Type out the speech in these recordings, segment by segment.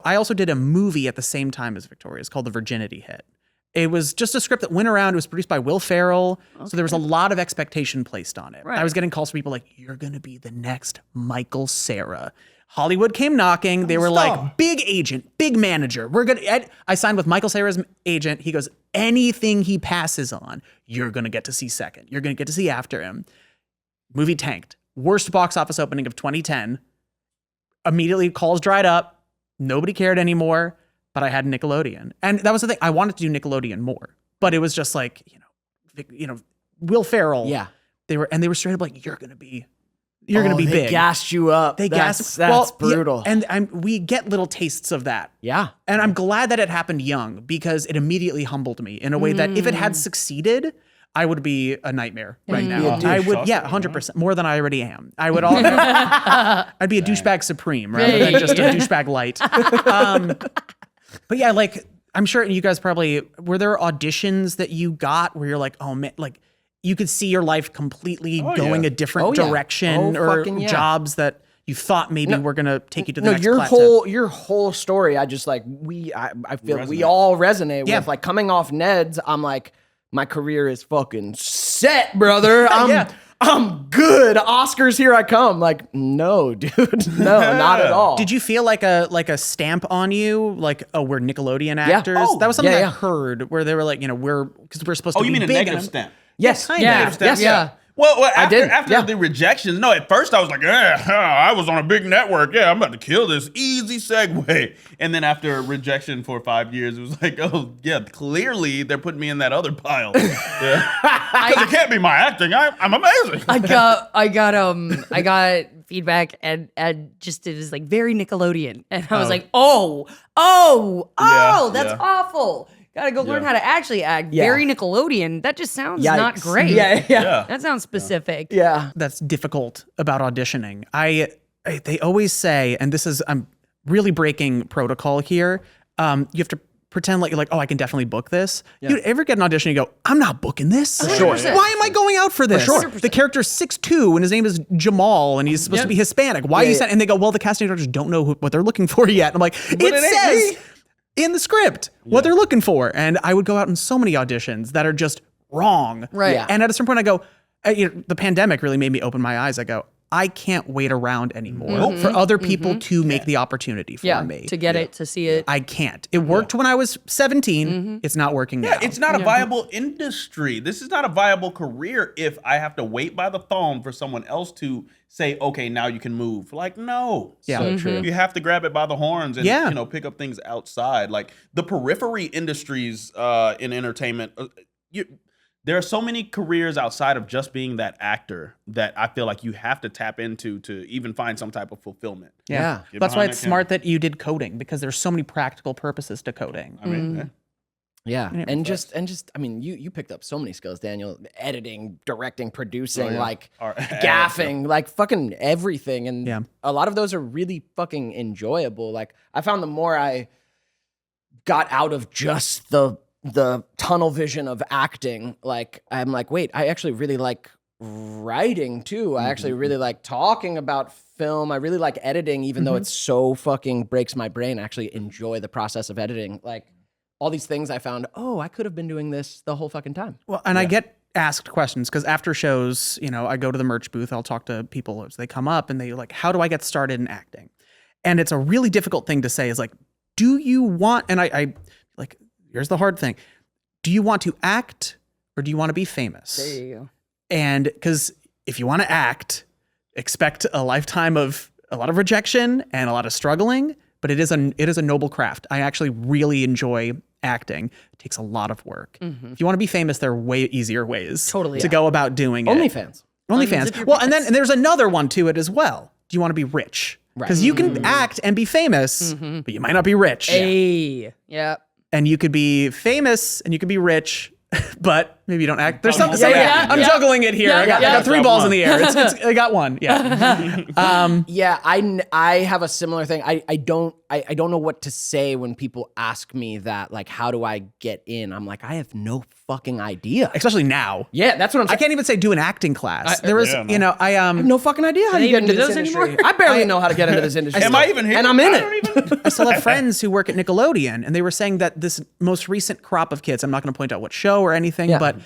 I also did a movie at the same time as Victorious called The Virginity Hit. It was just a script that went around. It was produced by Will Ferrell. Okay. So there was a lot of expectation placed on it. Right. I was getting calls from people like, you're going to be the next Michael Cera. Hollywood came knocking. They were like, big agent, big manager. I signed with Michael Cera's agent. He goes, anything he passes on, you're going to get to see second. You're going to get to see after him. Movie tanked. Worst box office opening of 2010. Immediately calls dried up. Nobody cared anymore. But I had Nickelodeon. And that was the thing. I wanted to do Nickelodeon more. But it was just like, Will Ferrell. Yeah. They were straight up like, you're going to be big. They gassed you up. That's brutal. Yeah, and we get little tastes of that. Yeah. And I'm glad that it happened young because it immediately humbled me in a way that if it had succeeded, I would be a nightmare right now. I would, 100%, more than I already am. I would I'd be a douchebag supreme rather than just a douchebag light. But yeah, like, I'm sure you guys probably, were there auditions that you got where you're like, oh man, like you could see your life completely going a different direction or jobs that you thought maybe were going to take you to the next plateau? Your whole story, I just like, I feel we all resonate with. Like coming off Neds, I'm like, my career is fucking set, brother. I'm good. Oscars, here I come. Like, no, dude. No, not at all. Did you feel like a stamp on you? Like, oh, we're Nickelodeon actors? Oh, that was something I heard where they were like, because we're supposed to be you mean big. a negative stamp? Yes. Kind of. Yes. Yeah. Well, after the rejections, no, at first I was like, I was on a big network. Yeah, I'm about to kill this. Easy segue. And then after rejection for 5 years, it was like, oh, yeah, clearly they're putting me in that other pile. Yeah. Because it can't be my acting. I'm amazing. I got feedback and just it was like very Nickelodeon. And I was like, that's awful. Gotta go learn how to actually act. Yeah. Very Nickelodeon. That just sounds not great. Yeah. That sounds specific. Yeah. That's difficult about auditioning. They always say, and I'm really breaking protocol here. You have to pretend like you're like, oh, I can definitely book this. Yeah. You ever get an audition, you go, I'm not booking this. Sure. Why am I going out for this? Sure. The character's 6'2" and his name is Jamal and he's supposed to be Hispanic. Why are you saying? And they go, well, the casting directors don't know what they're looking for yet. And I'm like, it says in the script what they're looking for. And I would go out in so many auditions that are just wrong. Right. Yeah. And at a certain point I go, the pandemic really made me open my eyes. I go, I can't wait around anymore for other people to make the opportunity for me. To get it, to see it. I can't. It worked when I was 17. It's not working now. It's not a viable industry. This is not a viable career if I have to wait by the phone for someone else to say, okay, now you can move. Like, no. Yeah. So true. You have to grab it by the horns and pick up things outside. Like the periphery industries in entertainment, there are so many careers outside of just being that actor that I feel like you have to tap into to even find some type of fulfillment. Yeah. That's why it's smart that you did coding because there's so many practical purposes to coding. I mean, and just I mean, you picked up so many skills, Daniel. Editing, directing, producing, gaffing, like fucking everything. And a lot of those are really fucking enjoyable. Like I found the more I got out of just the tunnel vision of acting, like I'm like, wait, I actually really like writing too. I actually really like talking about film. I really like editing, even though it so fucking breaks my brain. I actually enjoy the process of editing. Like all these things I found, I could have been doing this the whole fucking time. Well, and I get asked questions because after shows, I go to the merch booth, I'll talk to people as they come up and they're like, how do I get started in acting? And it's a really difficult thing to say is like, do you want, and I like, here's the hard thing. Do you want to act or do you want to be famous? There you go. And because if you want to act, expect a lifetime of a lot of rejection and a lot of struggling, but it is a noble craft. I actually really enjoy acting. It takes a lot of work. If you want to be famous, there are way easier ways to go about doing it. OnlyFans. Well, and there's another one to it as well. Do you want to be rich? Because you can act and be famous, but you might not be rich. Yeah. And you could be famous and you could be rich but maybe you don't act. There's something. I'm juggling it here. I got 3 balls in the air. I got one. Yeah. I have a similar thing. I don't know what to say when people ask me that, like, how do I get in? I'm like, I have no fucking idea. Especially now. Yeah, that's what I'm saying. I can't even say do an acting class. I have no fucking idea how you get into this industry. Anymore? I barely know how to get into this industry. Am I even here? And I'm in it. I still have friends who work at Nickelodeon, and they were saying that this most recent crop of kids, I'm not going to point out what show or anything, but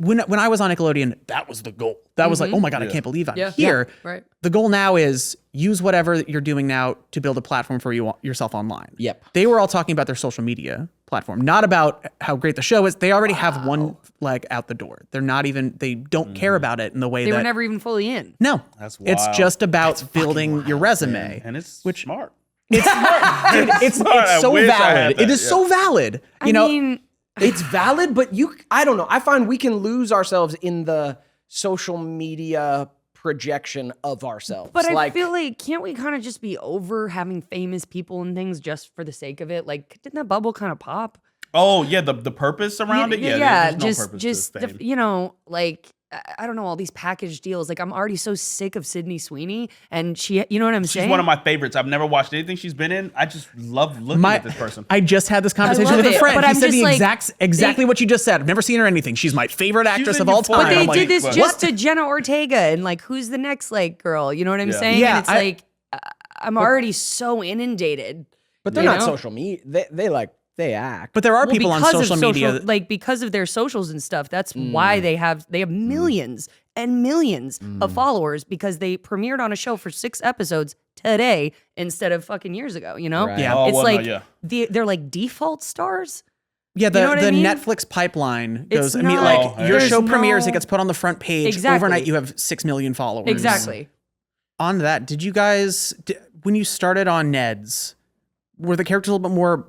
when I was on Nickelodeon, that was the goal. That was like, oh my God, I can't believe I'm here. Yeah. Right. The goal now is use whatever you're doing now to build a platform for yourself online. Yep. They were all talking about their social media platform, not about how great the show is. They already have one leg out the door. They're not even, they don't care about it in the way they were never even fully in. No. That's wild. It's just about building your resume. Man. And it's smart. It's smart. Dude, it's so valid. It is so valid. I mean, it's valid, but I don't know. I find we can lose ourselves in the social media projection of ourselves. But I feel like, can't we kind of just be over having famous people and things just for the sake of it? Like, didn't that bubble kind of pop? Oh, yeah, the purpose around it? Yeah, there's no purpose to fame. like, I don't know, all these package deals. Like, I'm already so sick of Sydney Sweeney, and she, you know what I'm saying? She's one of my favorites. I've never watched anything she's been in. I just love looking at this person. I just had this conversation with a friend. He said the exactly what you just said. I've never seen her in anything. She's my favorite actress of all time. But they did this just to Jenna Ortega, and like, who's the next like girl? You know what I'm saying? Yeah, and it's I'm already so inundated. But they're not social media. They act. But there are people on social media. Like, because of their socials and stuff, that's why they have millions and millions of followers, because they premiered on a show for 6 episodes today instead of fucking years ago, you know? Right. Yeah. It's they're like default stars. Yeah, the you know what I mean? Netflix pipeline goes, It's your show premieres, it gets put on the front page. Exactly. Overnight, you have 6 million followers. Exactly. On that, did you guys, when you started on Neds, were the characters a little bit more,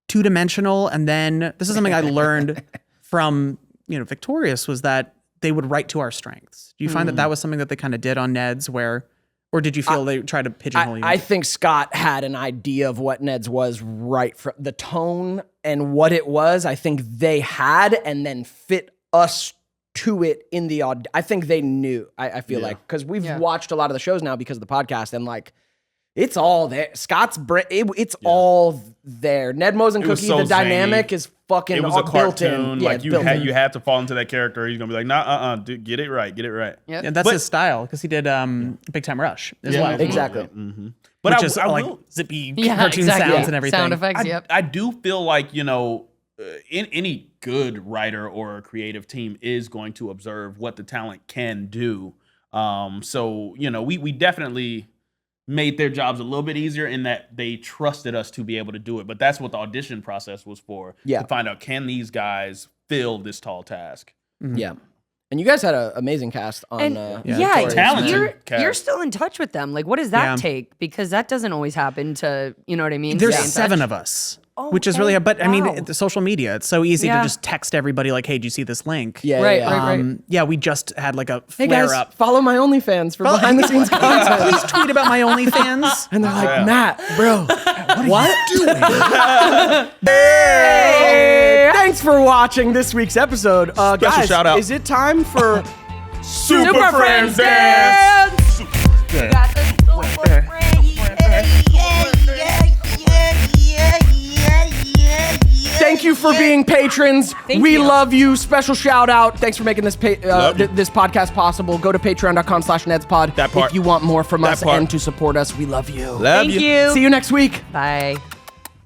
two-dimensional? And then this is something I learned from Victorious, was that they would write to our strengths. Do you find that was something that they kind of did on Neds, or did you feel they tried to pigeonhole you? I think Scott had an idea of what Neds was right from the tone and what it was. I think they had, and then fit us to it in the odd. I think they knew. I feel like, because we've watched a lot of the shows now because of the podcast, and like, it's all there. Scott's it's all there. Ned Mose and Cookie, the dynamic is fucking it was a built-in. cartoon. Like, you had to fall into that character. He's gonna be like, nah, dude, get it right. Yep. Yeah, that's his style, because he did Big Time Rush as well. Exactly. Mm-hmm. But which is like zippy cartoon sounds and everything. Sound effects. I do feel like in any good writer or creative team is going to observe what the talent can do. So we definitely made their jobs a little bit easier in that they trusted us to be able to do it. But that's what the audition process was for. To find out, can these guys fill this tall task? Mm-hmm. Yeah. And you guys had an amazing cast on. Talented. You're still in touch with them. Like, what does that take? Because that doesn't always happen to, you know what I mean? There's 7 of us. Which is really, but I mean, the social media, it's so easy to just text everybody like, hey, did you see this link? Yeah, right. Yeah, we just had like a flare guys, up. Follow my OnlyFans for behind the scenes content. Please tweet about my OnlyFans. And they're like, Matt, bro, what are you doing? Hey! Thanks for watching this week's episode. Guys, shout out. Is it time for Super Friends Dance? Thank you for being patrons. We love you. Special shout out. Thanks for making this this podcast possible. Go to patreon.com/nedspod if you want more from us and to support us. We love you. Thank you. See you next week. Bye.